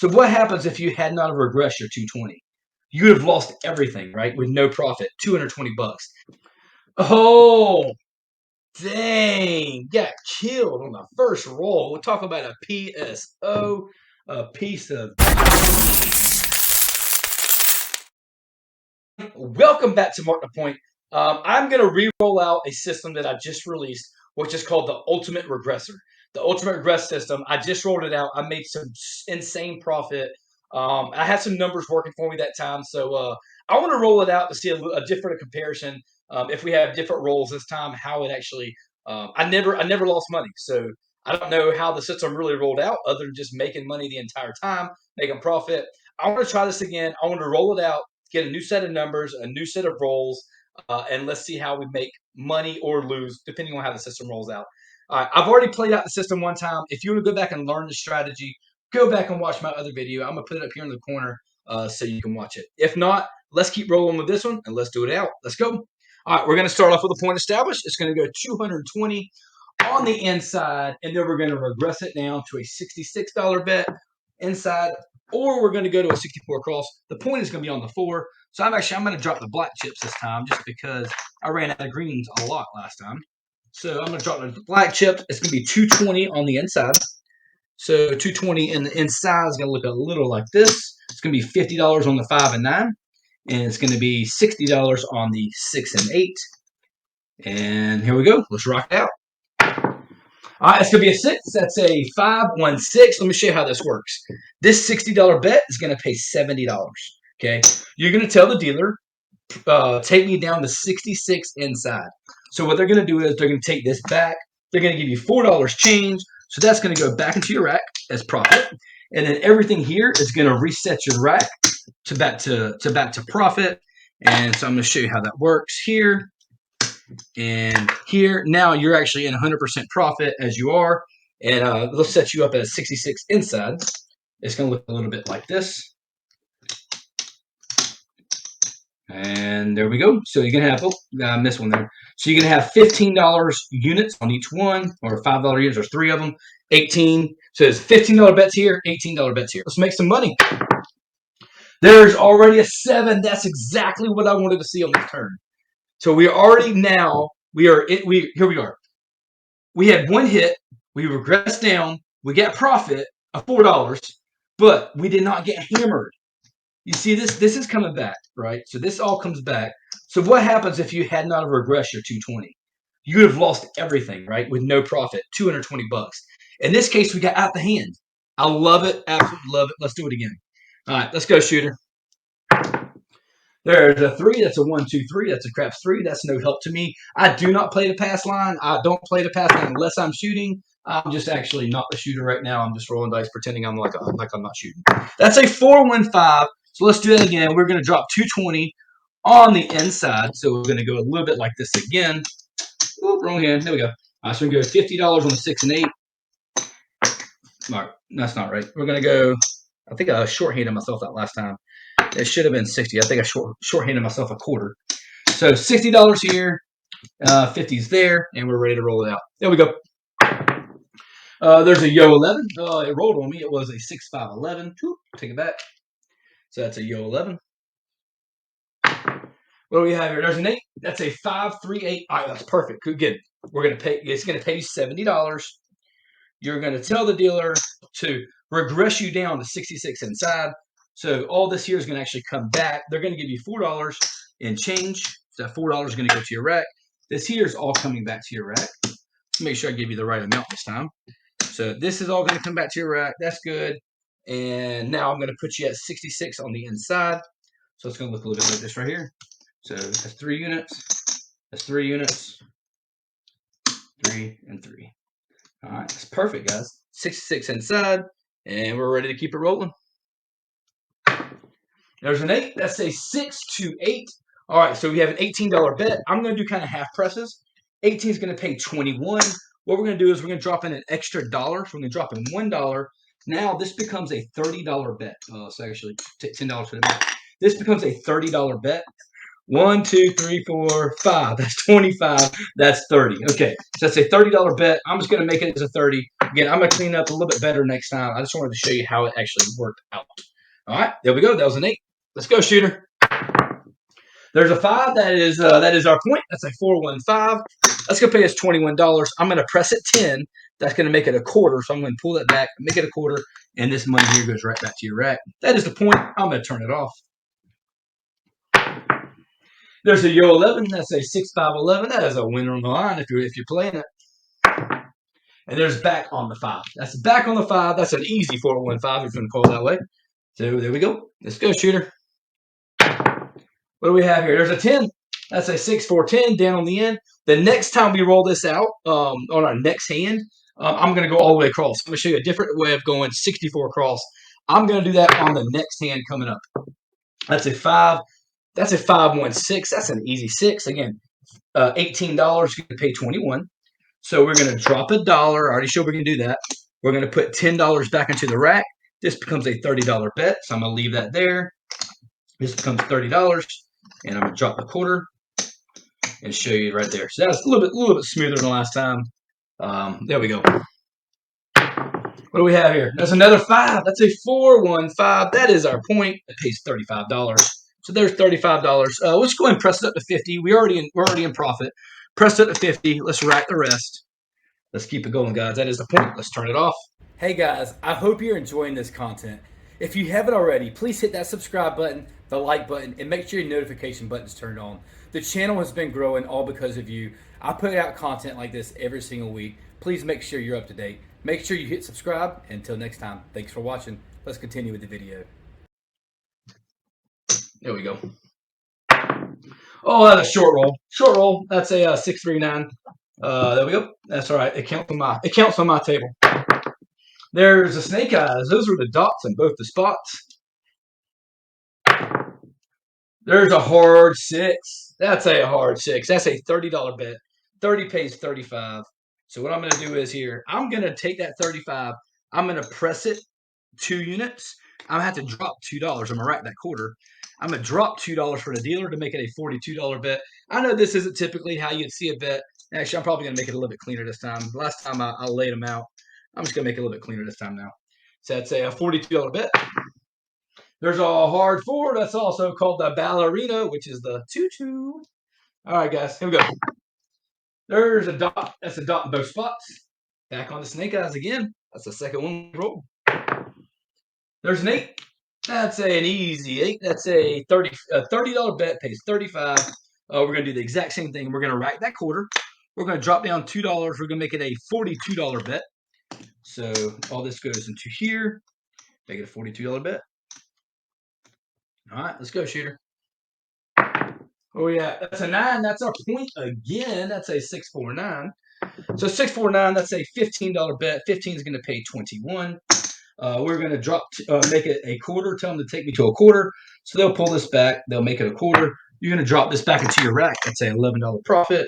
So what happens if you had not have regressed your 220? You would have lost everything, right? With no profit, 220 bucks. Oh, dang. Got killed on the first roll. We'll talk about a PSO, a piece of... Welcome back to Mark the Point. I'm going to re-roll out a system that I just released, which is called the Ultimate Regressor. The Ultimate Regress system, I just rolled it out. I made some insane profit. I had some numbers working for me that time, so I want to roll it out to see a different comparison. If we have different rolls this time, how it actually. I never lost money, so I don't know how the system really rolled out, other than just making money the entire time, making profit. I want to try this again. I want to roll it out, get a new set of numbers, a new set of rolls, and let's see how we make money or lose, depending on how the system rolls out. All right, I've already played out the system one time. If you want to go back and learn the strategy, go back and watch my other video. I'm going to put it up here in the corner so you can watch it. If not, let's keep rolling with this one, and let's do it out. Let's go. All right, we're going to start off with a point established. It's going to go 220 on the inside, and then we're going to regress it down to a $66 bet inside, or we're going to go to a 64 cross. The point is going to be on the 4. So I'm going to drop the black chips this time just because I ran out of greens a lot last time. So I'm going to drop the black chips. It's going to be 220 on the inside. So 220 in the inside is going to look a little like this. It's going to be $50 on the 5 and 9. And it's going to be $60 on the 6 and 8. And here we go. Let's rock it out. All right, it's going to be a 6. That's a 5, 1, 6. Let me show you how this works. This $60 bet is going to pay $70. Okay. You're going to tell the dealer, take me down to 66 inside. So what they're going to do is they're going to take this back. They're going to give you $4 change. So that's going to go back into your rack as profit. And then everything here is going to reset your rack to back to profit. And so I'm going to show you how that works here and here. Now you're actually in 100% profit as you are. And let's set you up at 66 inside. It's going to look a little bit like this. And there we go. So you're going to have, I missed one there. So you're going to have $15 units on each one, or $5 units. There's 3 of them, 18. So there's $15 bets here, $18 bets here. Let's make some money. There's already a 7. That's exactly what I wanted to see on this turn. So we already now, here we are. We had one hit. We regressed down. We got profit of $4, but we did not get hammered. You see this? This is coming back, right? So this all comes back. So what happens if you had not have regressed your 220? You would have lost everything, right? With no profit, 220 bucks. In this case, we got out the hand. I love it. Absolutely love it. Let's do it again. All right, let's go, shooter. There's a 3. That's a 1, 2, 3. That's a craps 3. That's no help to me. I do not play the pass line. I don't play the pass line unless I'm shooting. I'm just actually not the shooter right now. I'm just rolling dice, pretending I'm like I'm not shooting. That's a 4, 1, 5. So let's do that again. We're going to drop 220 on the inside. So we're going to go a little bit like this again. Ooh, wrong hand. There we go. All right, so we're going to go $50 on the 6 and 8. All right, that's not right. We're going to go, I think I shorthanded myself that last time. It should have been 60. I think I shorthanded myself a quarter. So $60 here, 50's there, and we're ready to roll it out. There we go. There's a Yo 11. It rolled on me. It was a 6, 5, 11. Take it back. So that's a Yo 11. What do we have here? There's an 8. That's a 5, 3, 8. All right, that's perfect. Good. We're gonna pay. It's gonna pay you $70. You're gonna tell the dealer to regress you down to 66 inside. So all this here is going to actually come back. They're going to give you $4 in change. So that $4 is going to go to your rack. This here is all coming back to your rack. Let's make sure I give you the right amount this time. So this is all going to come back to your rack. That's good. And now I'm going to put you at 66 on the inside. So it's going to look a little bit like this right here. So that's 3 units. That's 3 units. 3 and 3. All right. That's perfect, guys. 66 inside. And we're ready to keep it rolling. There's an 8. That's a 6 to 8. All right, so we have an $18 bet. I'm going to do kind of half presses. 18 is going to pay 21. What we're going to do is we're going to drop in an extra dollar. So we're going to drop in $1. Now this becomes a $30 bet. So actually $10 for the bet. This becomes a $30 bet. 1, 2, 3, 4, 5. That's 25. That's 30. Okay, so that's a $30 bet. I'm just going to make it as a 30. Again, I'm going to clean up a little bit better next time. I just wanted to show you how it actually worked out. All right, there we go. That was an 8. Let's go, shooter. There's a 5. That is our point. That's a 415. That's going to pay us $21. I'm going to press it 10. That's going to make it a quarter. So I'm going to pull that back, make it a quarter, and this money here goes right back to your rack. That is the point. I'm going to turn it off. There's a Yo 11. That's a 6-5-11. That is a winner on the line if you're playing it. And there's back on the 5. That's back on the 5. That's an easy 415 if you're going to call it that way. So there we go. Let's go, shooter. What do we have here? There's a 10. That's a 6-4-10 down on the end. The next time we roll this out on our next hand, I'm going to go all the way across. I'm going to show you a different way of going 64 across. I'm going to do that on the next hand coming up. That's a 5. That's a 5-1-6. That's an easy 6. Again, $18. You're going to pay 21. So we're going to drop $1. I already showed we can do that. We're going to put $10 back into the rack. This becomes a $30 bet. So I'm going to leave that there. This becomes $30. And I'm going to drop the quarter and show you right there. So that's a little bit smoother than last time. There we go. What do we have here? That's another 5. That's a 4-1-5. That is our point. It pays $35. So there's $35. Let's go ahead and press it up to 50. We're already in profit. Press it up to 50. Let's rack the rest. Let's keep it going, guys. That is the point. Let's turn it off. Hey guys, I hope you're enjoying this content. If you haven't already, please hit that subscribe button, the like button, and make sure your notification button is turned on. The channel has been growing all because of you. I put out content like this every single week. Please make sure you're up to date. Make sure you hit subscribe. Until next time, thanks for watching. Let's continue with the video. There we go. Oh, that's a short roll. Short roll. That's a 6-3-9. There we go. That's all right. It counts on my table. There's the snake eyes. Those are the dots in both the spots. There's a hard 6. That's a hard 6. That's a $30 bet. 30 pays 35. So what I'm going to do is here, I'm going to take that 35. I'm going to press it 2 units. I'm going to have to drop $2. I'm going to rack that quarter. I'm going to drop $2 for the dealer to make it a $42 bet. I know this isn't typically how you'd see a bet. Actually, I'm probably going to make it a little bit cleaner this time. Last time I laid them out. I'm just going to make it a little bit cleaner this time now. So that's a $42 bet. There's a hard 4. That's also called the ballerina, which is the 2-2. All right, guys. Here we go. There's a dot. That's a dot in both spots. Back on the snake eyes again. That's the second one we roll. There's an 8. That's an easy 8. That's a $30 bet. Pays 35. We're going to do the exact same thing. We're going to rack that quarter. We're going to drop down $2. We're going to make it a $42 bet. So all this goes into here. Make it a $42 bet. All right, let's go, shooter. Oh, yeah, that's a 9. That's our point again. That's a 6-4-9. So 6-4-9, that's a $15 bet. 15 is going to pay 21. We're going to make it a quarter. Tell them to take me to a quarter. So they'll pull this back. They'll make it a quarter. You're going to drop this back into your rack. That's an $11 profit.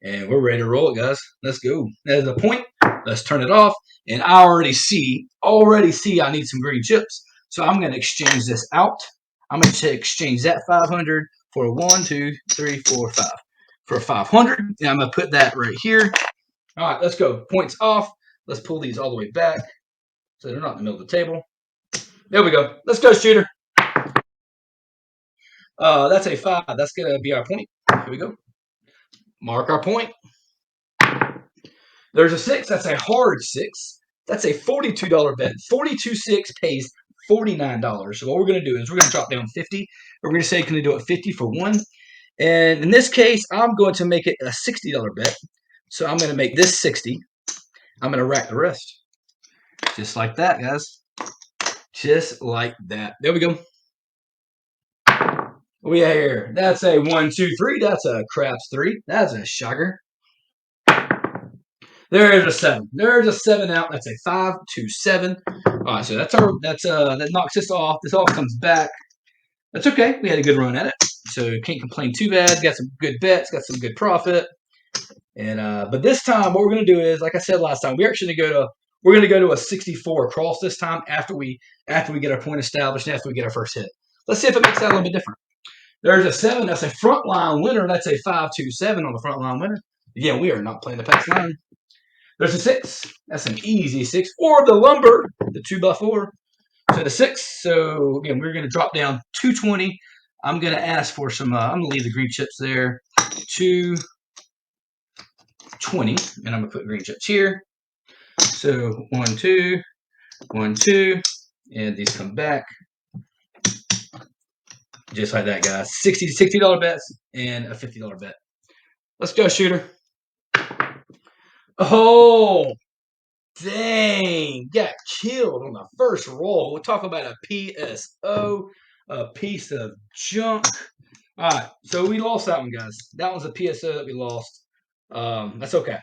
And we're ready to roll it, guys. Let's go. There's a point. Let's turn it off. And I already see I need some green chips. So I'm going to exchange this out. I'm going to exchange that 500 for a 1, 2, 3, 4, 5. For 500. And I'm going to put that right here. All right, let's go. Points off. Let's pull these all the way back so they're not in the middle of the table. There we go. Let's go, shooter. That's a 5. That's going to be our point. Here we go. Mark our point. There's a 6. That's a hard 6. That's a $42 bet. 42.6 pays $49. So what we're going to do is we're going to drop down 50. We're going to say, can we do it 50 for 1? And in this case, I'm going to make it a $60 bet. So I'm going to make this 60. I'm going to rack the rest. Just like that, guys. Just like that. There we go. What we have here? That's a 1, 2, 3. That's a craps 3. That's a shocker. There's a 7. There's a 7 out. That's a 5, 2, 7. All right, so that knocks this off. This all comes back. That's okay. We had a good run at it, so can't complain too bad. Got some good bets. Got some good profit. And but this time, what we're gonna do is, like I said last time, we're gonna go to a 64 across this time after we get our point established and after we get our first hit. Let's see if it makes that a little bit different. There's a 7. That's a frontline winner. That's a 527 on the frontline winner. Again, we are not playing the pass line. There's a 6. That's an easy 6. Or the lumber, the 2x4. So the 6. So again, we're going to drop down 220. I'm going to ask for some. I'm going to leave the green chips there. 220, and I'm going to put green chips here. So 1, 2, 1, 2, and these come back. Just like that, guys. $60 bets and a $50 bet. Let's go, shooter. Oh, dang. Got killed on the first roll. We'll talk about a PSO, a piece of junk. All right, so we lost that one, guys. That was a PSO that we lost. That's okay.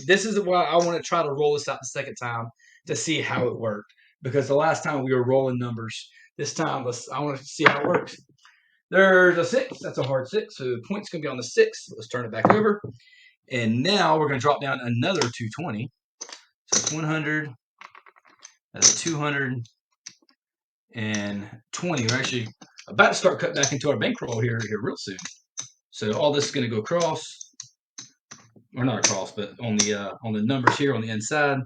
This is why I want to try to roll this out the second time to see how it worked. Because the last time we were rolling numbers. This time, I want to see how it works. There's a 6. That's a hard 6. So the point's going to be on the 6. Let's turn it back over. And now we're going to drop down another 220. So it's 100. That's 220. We're actually about to start cutting back into our bankroll here real soon. So all this is going to go across. Or not across, but on the numbers here on the inside.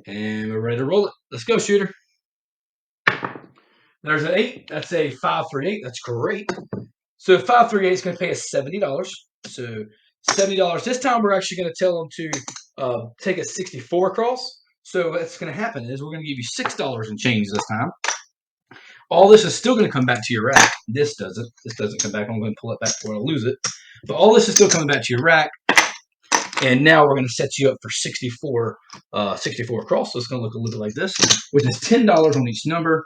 And we're ready to roll it. Let's go, shooter. There's an 8. That's a 538. That's great. So 538 is going to pay us $70. So $70. This time we're actually going to tell them to take a 64 across. So what's going to happen is we're going to give you $6 in change this time. All this is still going to come back to your rack. This doesn't. This doesn't come back. I'm going to pull it back before I lose it. But all this is still coming back to your rack. And now we're going to set you up for 64 across. So it's going to look a little bit like this, which is $10 on each number,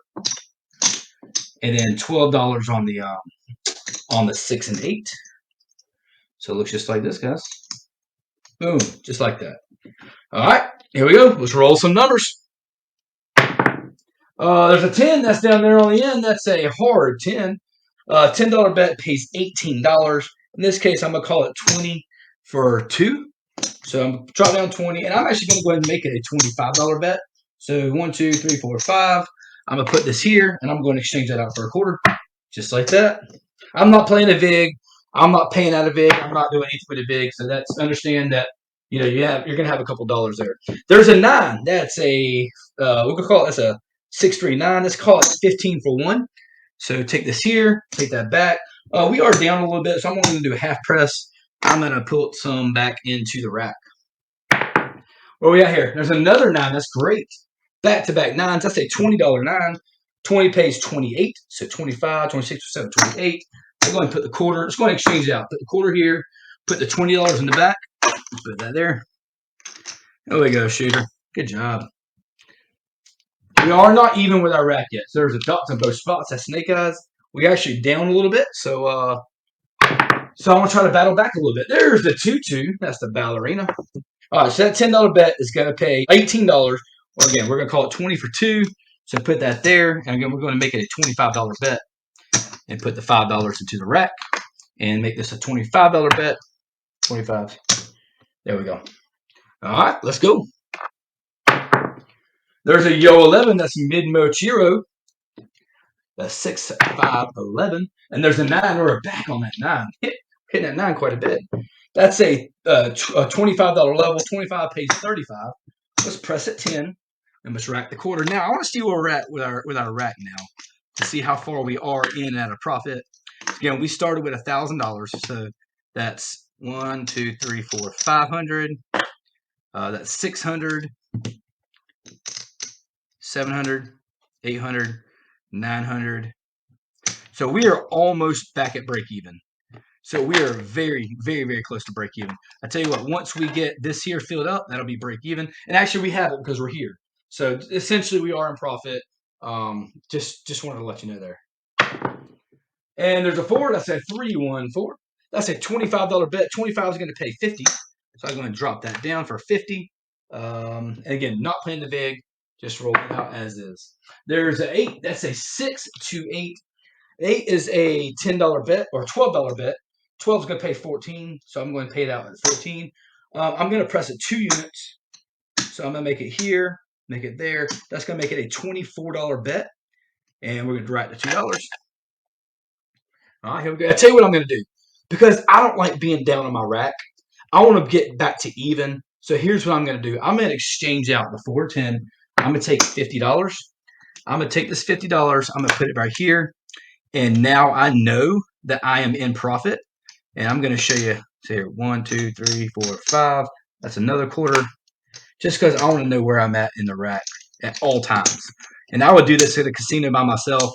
and then $12 on the 6 and 8. So it looks just like this, guys. Boom, just like that. All right, here we go. Let's roll some numbers. There's a 10 that's down there on the end. That's a hard 10. $10 bet pays $18. In this case, I'm going to call it 20 for 2. So I'm drop down 20, and I'm actually going to go ahead and make it a $25 bet. So 1, 2, 3, 4, 5. I'm going to put this here, and I'm going to exchange that out for a quarter, just like that. I'm not playing a VIG. I'm not paying out a VIG. I'm not doing anything with a VIG. So that's understand that you're going to have a couple dollars there. There's a 9. That's we could call it that's a 639. Let's call it 15 for 1. So take this here, take that back. We are down a little bit, so I'm only going to do a half press. I'm going to put some back into the rack. Where we at here? There's another 9. That's great. Back-to-back 9s. That's a $20 9. 20 pays 28. So 25, 26, 27, 28. I'm going to put the quarter. Let's go ahead and exchange it out. Put the quarter here. Put the $20 in the back. Put that there. There we go, shooter. Good job. We are not even with our rack yet. So there's a dots on both spots. That's snake eyes. We actually down a little bit. So I want to try to battle back a little bit. There's the 2-2. That's the ballerina. All right, so that $10 bet is going to pay $18. Well, again, we're going to call it 20 for 2. So put that there. And again, we're going to make it a $25 bet and put the $5 into the rack and make this a $25 bet. 25. There we go. All right, let's go. There's a Yo 11. That's Mid-Mo Chiro. That's 6, 5, 11. And there's a 9. We're back on that 9. Hitting that 9 quite a bit. That's a $25 level. 25 pays 35. Let's press at 10 and let's rack the quarter. Now I want to see where we're at with our rack now to see how far we are in and out of profit. Again, we started with $1,000, so that's 1, 2, 3, 4, 500. That's 600, 700, 800, 900. So we are almost back at break even. So we are very, very, very close to break even. I tell you what, once we get this here filled up, that'll be break even. And actually, we have it because we're here. So essentially, we are in profit. Just wanted to let you know there. And there's a 4. That's a 3-1-4. That's a $25 bet. 25 is going to pay 50. So I'm going to drop that down for 50. And again, not playing the big, just rolling it out as is. There's an 8. That's a 6-8. 8 is a $10 bet or $12 bet. 12 is going to pay 14, so I'm going to pay it out at 14. I'm going to press it 2 units. So I'm going to make it here, make it there. That's going to make it a $24 bet. And we're going to write the $2. All right, here we go. I'll tell you what I'm going to do. Because I don't like being down on my rack, I want to get back to even. So here's what I'm going to do. I'm going to exchange out the 410. I'm going to take $50. I'm going to take this $50. I'm going to put it right here. And now I know that I am in profit. And I'm going to show you, say here, 1, 2, 3, 4, 5. That's another quarter. Just because I want to know where I'm at in the rack at all times. And I would do this at a casino by myself.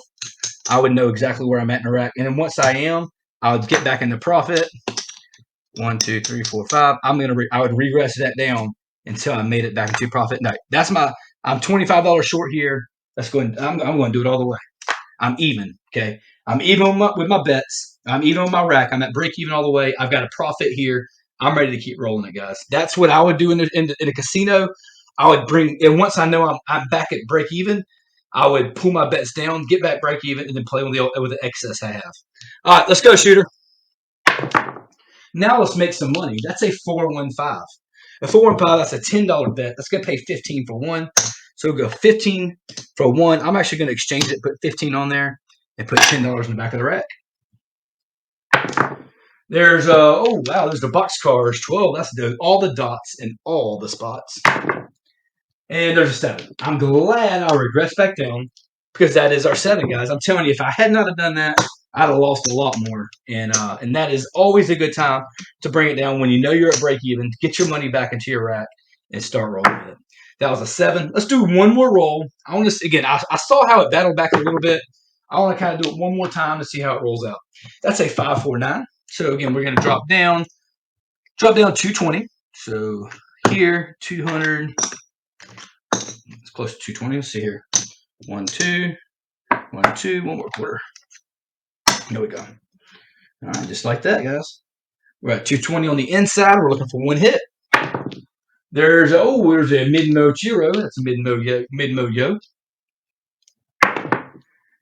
I would know exactly where I'm at in the rack. And then once I am, I would get back into profit. 1, 2, 3, 4, 5. I would regress that down until I made it back into profit. No, that's my. I'm $25 short here. That's going. I'm going to do it all the way. I'm even. Okay. I'm even with my bets. I'm even on my rack. I'm at break even all the way. I've got a profit here. I'm ready to keep rolling it, guys. That's what I would do in a casino. I would bring, and once I know I'm back at break even, I would pull my bets down, get back break even, and then play with the excess I have. All right, let's go, shooter. Now let's make some money. That's a 415. A 415, that's a $10 bet. That's going to pay 15 for one. So we'll go 15 for one. I'm actually going to exchange it, put 15 on there, and put $10 in the back of the rack. There's oh wow, there's the box cars 12. That's all the dots in all the spots. And there's a 7. I'm glad I regress back down because that is our 7, guys. I'm telling you, if I had not have done that, I'd have lost a lot more. And that is always a good time to bring it down when you know you're at break even. Get your money back into your rack and start rolling with it. That was a 7. Let's do one more roll. I want to again. I saw how it battled back a little bit. I want to kind of do it one more time to see how it rolls out. That's a 549. So again, we're going to drop down 220. So here 200. It's close to 220. Let's see here. 1, 2, 1, 2, one more quarter. There we go. All right, just like that, guys. We're at 220 on the inside. We're looking for one hit. There's a mid-mo Chiro. That's a mid-mo yo.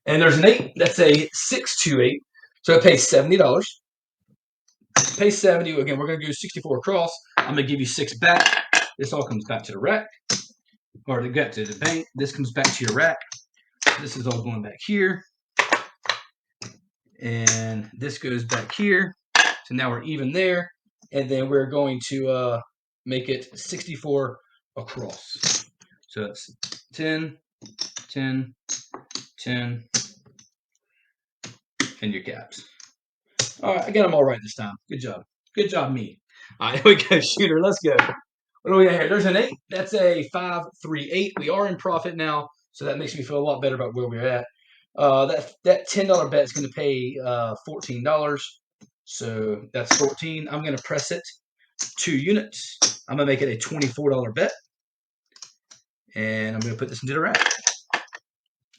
And there's an 8. That's a 628. So it pays $70. Pay 70. Again, we're going to go 64 across. I'm going to give you 6 back. This all comes back to the rack. Or to get to the bank. This comes back to your rack. This is all going back here. And this goes back here. So now we're even there. And then we're going to make it 64 across. So it's 10, 10, 10, and your caps. All right, I got them all right this time. Good job. Good job, me. All right, here we go, shooter. Let's go. What do we got here? There's an 8. That's a 538. We are in profit now, so that makes me feel a lot better about where we're at. That $10 bet is going to pay $14. So that's 14. I'm going to press it 2 units. I'm going to make it a $24 bet. And I'm going to put this into the rack.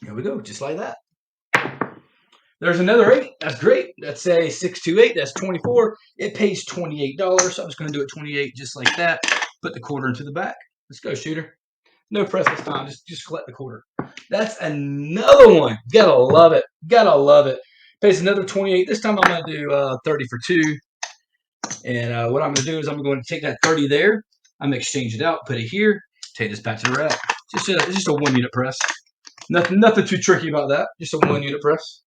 Here we go, just like that. There's another 8. That's great. That's a 628. That's 24. It pays $28. So I'm just going to do it 28 just like that. Put the quarter into the back. Let's go, shooter. No press this time. Just collect the quarter. That's another one. Gotta love it. Gotta love it. Pays another 28. This time I'm going to do 30 for 2. And what I'm going to do is I'm going to take that 30 there. I'm going to exchange it out, put it here, take this back to the rack. Just a 1 unit press. Nothing too tricky about that. Just a 1 unit press.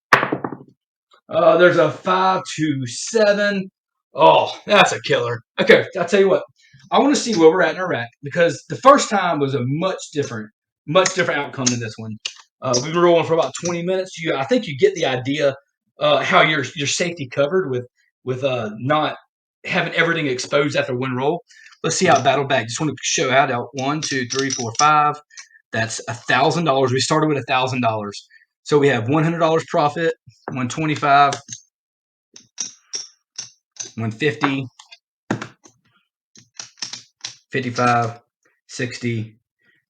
There's a 527. Oh, that's a killer. Okay, I'll tell you what. I want to see where we're at in our rack because the first time was a much different outcome than this one. We've been rolling for about 20 minutes. I think you get the idea how your safety covered with not having everything exposed after one roll. Let's see how it battled back. Just want to show out 1, 2, 3, 4, 5. That's $1,000. We started with $1,000. So we have $100 profit, 125, 150, 55, 60,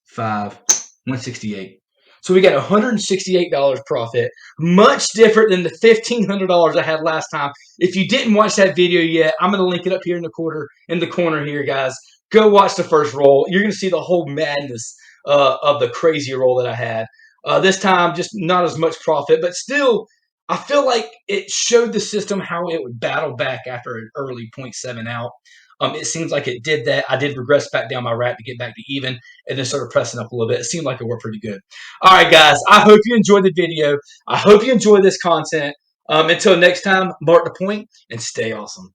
5, 168. So we got $168 profit, much different than the $1,500 I had last time. If you didn't watch that video yet, I'm going to link it up here in the corner here, guys. Go watch the first roll. You're going to see the whole madness of the crazy roll that I had. This time, just not as much profit, but still, I feel like it showed the system how it would battle back after an early 0.7 out. It seems like it did that. I did regress back down my rack to get back to even and then started pressing up a little bit. It seemed like it worked pretty good. All right, guys. I hope you enjoyed the video. I hope you enjoyed this content. Until next time, mark the point and stay awesome.